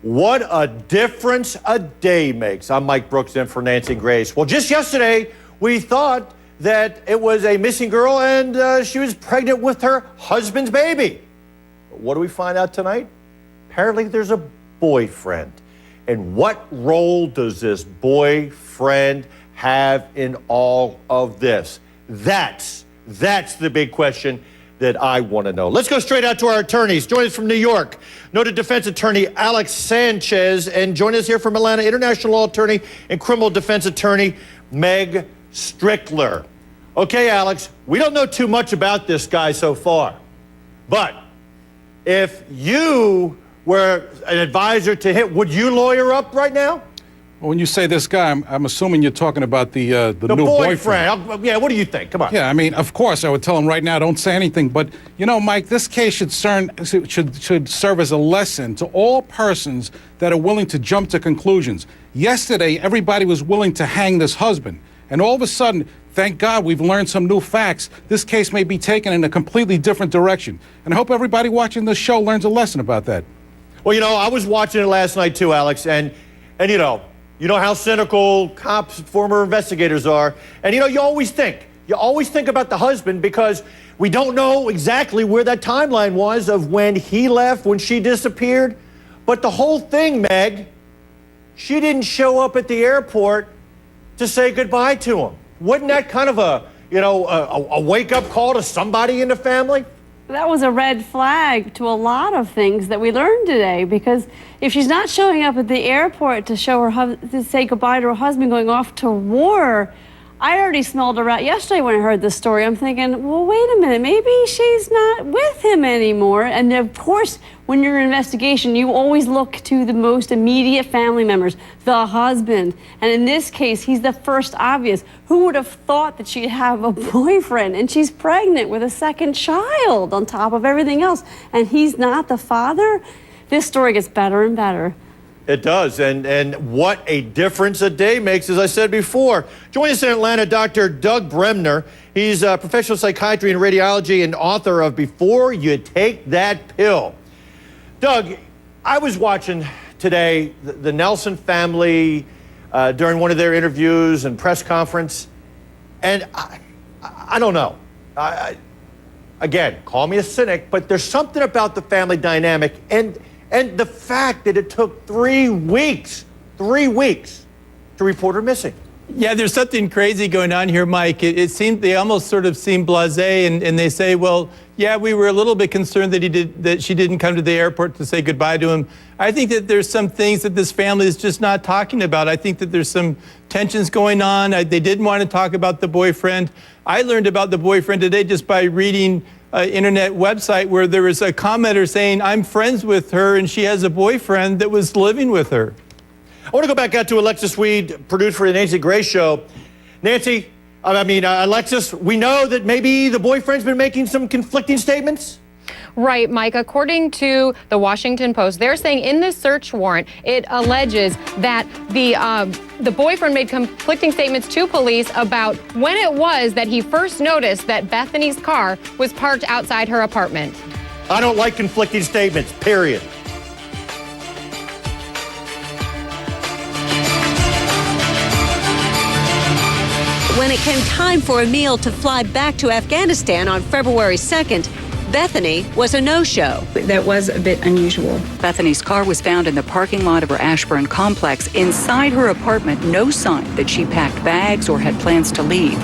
What a difference a day makes. I'm Mike Brooks in for Nancy Grace. Well, just yesterday, we thought that it was a missing girl and she was pregnant with her husband's baby. But what do we find out tonight? Apparently there's a boyfriend. And what role does this boyfriend have in all of this? That's the big question that I want to know. Let's go straight out to our attorneys. Join us from New York, noted defense attorney Alex Sanchez, and join us here from Atlanta, international law attorney and criminal defense attorney Meg Strickler. Okay, Alex, we don't know too much about this guy so far, but if you were an advisor to him, would you lawyer up right now? Well, when you say this guy, I'm assuming you're talking about the new boyfriend. Yeah, what do you think? Come on. Yeah, I mean, of course, I would tell him right now, don't say anything. But, you know, Mike, this case should serve as a lesson to all persons that are willing to jump to conclusions. Yesterday, everybody was willing to hang this husband. And all of a sudden, thank God we've learned some new facts. This case may be taken in a completely different direction. And I hope everybody watching this show learns a lesson about that. Well, you know, I was watching it last night too, Alex, and you know how cynical cops, former investigators are. And, you know, you always think about the husband because we don't know exactly where that timeline was of when he left, when she disappeared. But the whole thing, Meg, she didn't show up at the airport to say goodbye to him. Wasn't that kind of a wake-up call to somebody in the family? That was a red flag to a lot of things that we learned today, because if she's not showing up at the airport to to say goodbye to her husband going off to war, I already smelled a rat yesterday when I heard this story. I'm thinking, well, wait a minute, maybe she's not with him anymore. And of course, when you're in an investigation, you always look to the most immediate family members, the husband. And in this case, he's the first obvious. Who would have thought that she'd have a boyfriend and she's pregnant with a second child on top of everything else, and he's not the father? This story gets better and better. It does, and what a difference a day makes, as I said before. Join us in Atlanta, Dr. Doug Bremner. He's a professional psychiatry and radiology and author of Before You Take That Pill. Doug, I was watching today the Nelson family during one of their interviews and press conference, and I don't know. Again, call me a cynic, but there's something about the family dynamic and the fact that it took 3 weeks to report her missing. Yeah, there's something crazy going on here, Mike. It seemed they almost sort of seem blasé, and they say, well, yeah, we were a little bit concerned that she didn't come to the airport to say goodbye to him. I think that there's some things that this family is just not talking about. I think that there's some tensions going on. They didn't want to talk about the boyfriend. I learned about the boyfriend today just by reading internet website where there was a commenter saying, I'm friends with her and she has a boyfriend that was living with her. I want to go back out to Alexis Weed, produced for the Nancy Grace Show. Nancy, Alexis, we know that maybe the boyfriend's been making some conflicting statements? Right, Mike. According to the Washington Post, they're saying in this search warrant, it alleges that the boyfriend made conflicting statements to police about when it was that he first noticed that Bethany's car was parked outside her apartment. I don't like conflicting statements, period. When it came time for Emil to fly back to Afghanistan on February 2nd, Bethany was a no-show. That was a bit unusual. Bethany's car was found in the parking lot of her Ashburn complex. Inside her apartment, no sign that she packed bags or had plans to leave.